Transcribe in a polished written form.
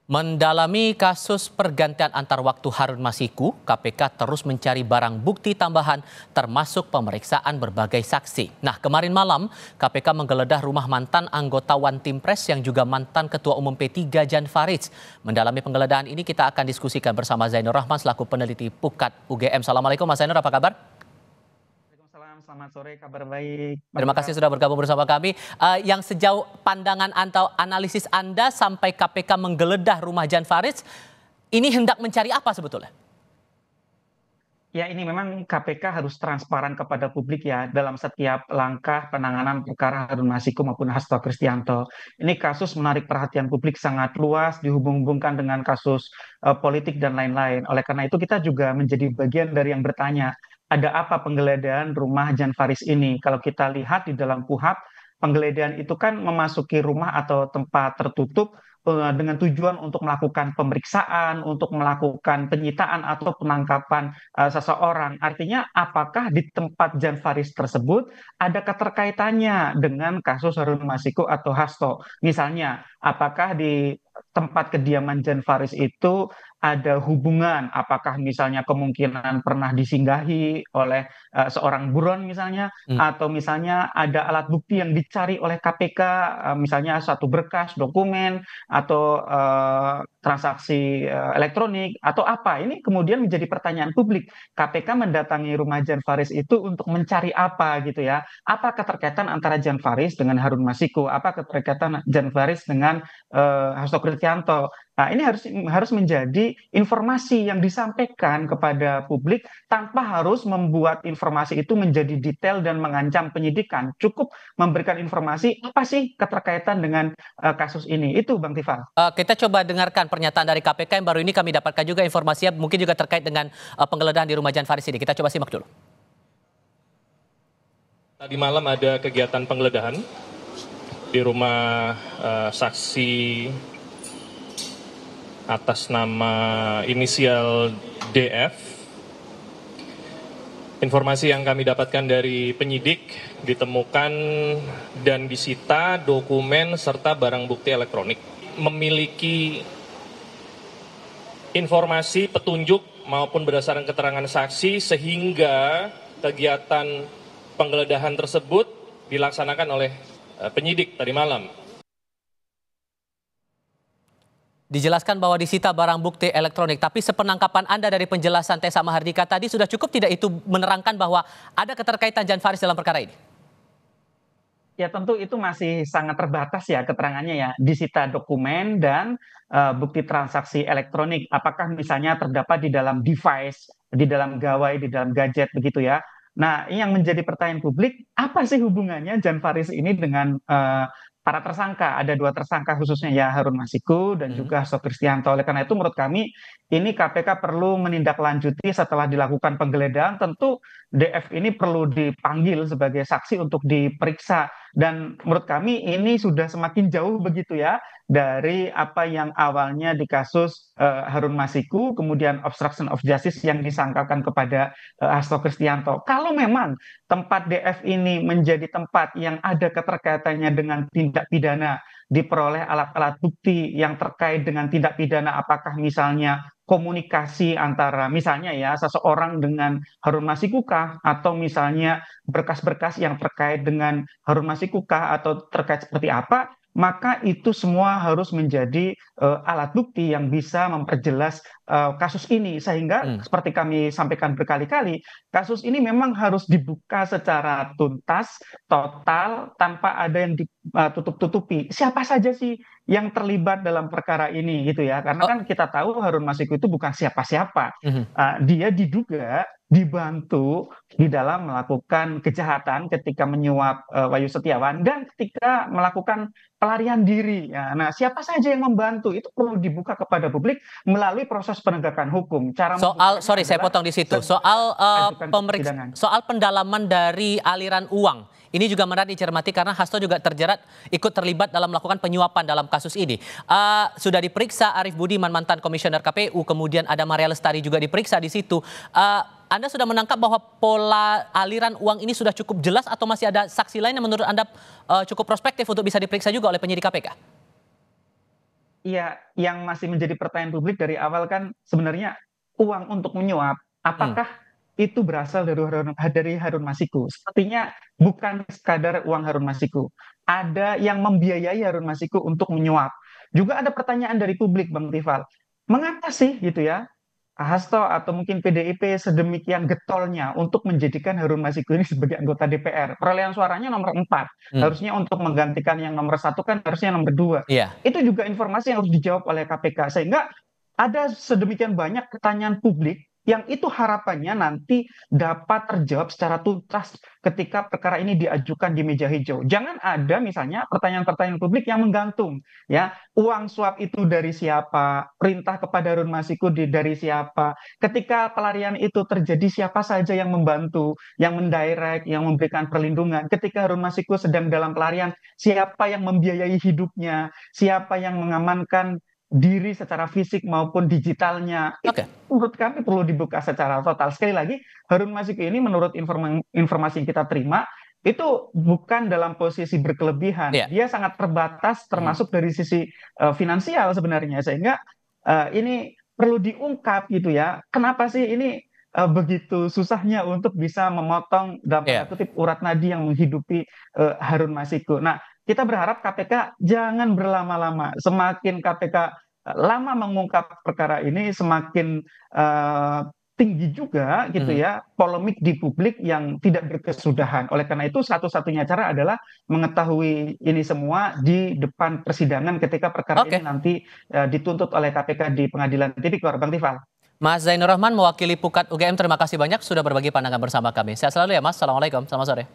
Mendalami kasus pergantian antar waktu Harun Masiku, KPK terus mencari barang bukti tambahan termasuk pemeriksaan berbagai saksi. Nah, kemarin malam KPK menggeledah rumah mantan anggota One Team Press yang juga mantan Ketua Umum P3 Jan Faridz. Mendalami penggeledahan ini kita akan diskusikan bersama Zainur Rahman selaku peneliti Pukat UGM. Assalamualaikum Mas Zainur, apa kabar? Waalaikumsalam, selamat sore, kabar baik. Terima kasih sudah bergabung bersama kami. Yang sejauh pandangan atau analisis Anda sampai KPK menggeledah rumah Jan Faridz, ini hendak mencari apa sebetulnya? Ya, ini memang KPK harus transparan kepada publik ya dalam setiap langkah penanganan perkara Harun Masiku maupun Hasto Kristianto. Ini kasus menarik perhatian publik sangat luas, dihubung-hubungkan dengan kasus politik dan lain-lain. Oleh karena itu kita juga menjadi bagian dari yang bertanya, ada apa penggeledahan rumah Jan Faridz ini? Kalau kita lihat di dalam KUHP, penggeledahan itu kan memasuki rumah atau tempat tertutup dengan tujuan untuk melakukan pemeriksaan, untuk melakukan penyitaan atau penangkapan seseorang. Artinya apakah di tempat Jan Faridz tersebut ada keterkaitannya dengan kasus Harun Masiku atau Hasto? Misalnya, apakah di tempat kediaman Jan Faridz itu ada hubungan, apakah misalnya kemungkinan pernah disinggahi oleh seorang buron misalnya, atau misalnya ada alat bukti yang dicari oleh KPK, misalnya satu berkas, dokumen, atau transaksi elektronik, atau apa. Ini kemudian menjadi pertanyaan publik. KPK mendatangi rumah Jan Faridz itu untuk mencari apa gitu ya. Apa keterkaitan antara Jan Faridz dengan Harun Masiku? Apa keterkaitan Jan Faridz dengan Hasto Kristianto? Nah, ini harus menjadi informasi yang disampaikan kepada publik tanpa harus membuat informasi itu menjadi detail dan mengancam penyidikan. Cukup memberikan informasi apa sih keterkaitan dengan kasus ini. Itu Bang Tifal. Kita coba dengarkan pernyataan dari KPK yang baru ini kami dapatkan juga informasinya mungkin juga terkait dengan penggeledahan di rumah Jan Faridz ini. Kita coba simak dulu. Tadi malam ada kegiatan penggeledahan di rumah saksi atas nama inisial DF. Informasi yang kami dapatkan dari penyidik, ditemukan dan disita dokumen serta barang bukti elektronik. Memiliki informasi, petunjuk maupun berdasarkan keterangan saksi sehingga kegiatan penggeledahan tersebut dilaksanakan oleh penyidik tadi malam. Dijelaskan bahwa disita barang bukti elektronik, tapi sepenangkapan Anda dari penjelasan Tessa Mahardika tadi sudah cukup tidak itu menerangkan bahwa ada keterkaitan Jan Faridz dalam perkara ini? Ya tentu itu masih sangat terbatas ya keterangannya ya. Disita dokumen dan bukti transaksi elektronik. Apakah misalnya terdapat di dalam device, di dalam gawai, di dalam gadget begitu ya. Nah, ini yang menjadi pertanyaan publik, apa sih hubungannya Jan Faridz ini dengan para tersangka? Ada dua tersangka khususnya ya Harun Masiku dan juga Hasto Kristianto. Oleh karena itu menurut kami ini KPK perlu menindaklanjuti setelah dilakukan penggeledahan. Tentu DF ini perlu dipanggil sebagai saksi untuk diperiksa. Dan menurut kami ini sudah semakin jauh begitu ya dari apa yang awalnya di kasus Harun Masiku, kemudian obstruction of justice yang disangkakan kepada Hasto Kristianto. Kalau memang tempat DF ini menjadi tempat yang ada keterkaitannya dengan tindak pidana, diperoleh alat-alat bukti yang terkait dengan tindak pidana, apakah misalnya komunikasi antara misalnya ya seseorang dengan Harun Masiku kah, atau misalnya berkas-berkas yang terkait dengan Harun Masiku kah, atau terkait seperti apa, maka itu semua harus menjadi alat bukti yang bisa memperjelas kasus ini. Sehingga seperti kami sampaikan berkali-kali, kasus ini memang harus dibuka secara tuntas, total, tanpa ada yang ditutup-tutupi. Siapa saja sih yang terlibat dalam perkara ini gitu ya? Karena kan kita tahu Harun Masiku itu bukan siapa-siapa. Dia diduga dibantu di dalam melakukan kejahatan ketika menyuap Wahyu Setiawan dan ketika melakukan pelarian diri. Ya, nah, siapa saja yang membantu itu perlu dibuka kepada publik melalui proses penegakan hukum. Saya potong di situ. Soal pendalaman dari aliran uang. Ini juga menarik dicermati karena Hasto juga ikut terlibat dalam melakukan penyuapan dalam kasus ini. Sudah diperiksa Arief Budiman, mantan komisioner KPU, kemudian ada Maria Lestari juga diperiksa di situ. Anda sudah menangkap bahwa pola aliran uang ini sudah cukup jelas atau masih ada saksi lain yang menurut Anda cukup prospektif untuk bisa diperiksa juga oleh penyidik KPK? ya yang masih menjadi pertanyaan publik dari awal kan sebenarnya uang untuk menyuap, apakah itu berasal dari Harun Masiku? Sepertinya bukan sekadar uang Harun Masiku. Ada yang membiayai Harun Masiku untuk menyuap. Juga ada pertanyaan dari publik, Bang Tifal. Mengapa sih gitu ya Hasto atau mungkin PDIP sedemikian getolnya untuk menjadikan Harun Masiku ini sebagai anggota DPR. Perolehan suaranya nomor 4. Harusnya untuk menggantikan yang nomor 1 kan harusnya nomor 2. Iya. Itu juga informasi yang harus dijawab oleh KPK. Sehingga ada sedemikian banyak pertanyaan publik yang itu harapannya nanti dapat terjawab secara tuntas ketika perkara ini diajukan di meja hijau. Jangan ada misalnya pertanyaan-pertanyaan publik yang menggantung, ya. Uang suap itu dari siapa? Perintah kepada Harun Masiku dari siapa? Ketika pelarian itu terjadi, siapa saja yang membantu, yang mendirect, yang memberikan perlindungan? Ketika Harun Masiku sedang dalam pelarian, siapa yang membiayai hidupnya? Siapa yang mengamankan diri secara fisik maupun digitalnya? Oke. Menurut kami perlu dibuka secara total. Sekali lagi, Harun Masiku ini menurut informasi yang kita terima, itu bukan dalam posisi berkelebihan. Iya. Dia sangat terbatas termasuk dari sisi finansial sebenarnya. Sehingga ini perlu diungkap gitu ya. Kenapa sih ini begitu susahnya untuk bisa memotong dalam tanda kutip urat nadi yang menghidupi Harun Masiku. Nah, kita berharap KPK jangan berlama-lama. Semakin KPK lama mengungkap perkara ini, semakin tinggi juga gitu ya polemik di publik yang tidak berkesudahan. Oleh karena itu satu-satunya cara adalah mengetahui ini semua di depan persidangan ketika perkara ini nanti dituntut oleh KPK di Pengadilan Tipikor. Bang Tifal. Mas Zainur Rahman mewakili Pukat UGM, terima kasih banyak sudah berbagi pandangan bersama kami. Sehat selalu ya Mas. Assalamualaikum, selamat sore.